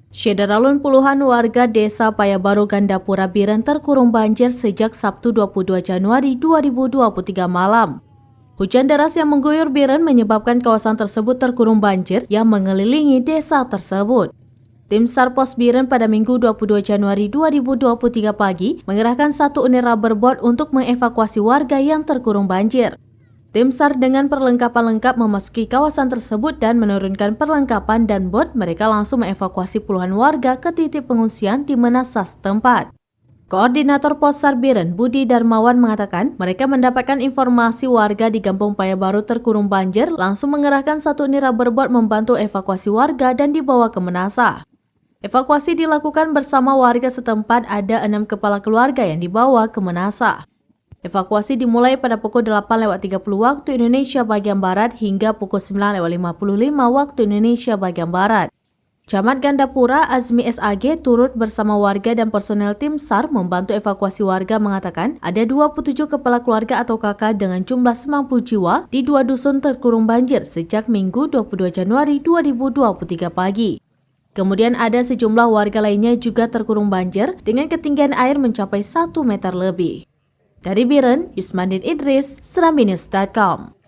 Syederalun puluhan warga desa Payabaru Gandapura Biren terkurung banjir sejak Sabtu 22 Januari 2023 malam. Hujan deras yang mengguyur Biren menyebabkan kawasan tersebut terkurung banjir yang mengelilingi desa tersebut. Tim SAR Pos Biren pada Minggu 22 Januari 2023 pagi mengerahkan 1 unit rubberboat untuk mengevakuasi warga yang terkurung banjir. Tim SAR dengan perlengkapan lengkap memasuki kawasan tersebut dan menurunkan perlengkapan dan bot, mereka langsung mengevakuasi puluhan warga ke titik pengungsian di Menasah setempat. Koordinator Pos SAR Biren, Budi Darmawan mengatakan mereka mendapatkan informasi warga di Kampung Payabaru terkurung banjir, langsung mengerahkan 1 unit rubberboat membantu evakuasi warga dan dibawa ke Menasah. Evakuasi dilakukan bersama warga setempat, ada 6 kepala keluarga yang dibawa ke Menasah. Evakuasi dimulai pada pukul 8.30 waktu Indonesia bagian Barat hingga pukul 9.55 waktu Indonesia bagian Barat. Camat Gandapura Azmi SAG turut bersama warga dan personel tim SAR membantu evakuasi warga, mengatakan ada 27 kepala keluarga atau kakak dengan jumlah 90 jiwa di 2 dusun terkurung banjir sejak Minggu 22 Januari 2023 pagi. Kemudian ada sejumlah warga lainnya juga terkurung banjir dengan ketinggian air mencapai 1 meter lebih. Dari Biren, Yusmandin Idris, serambinews.com.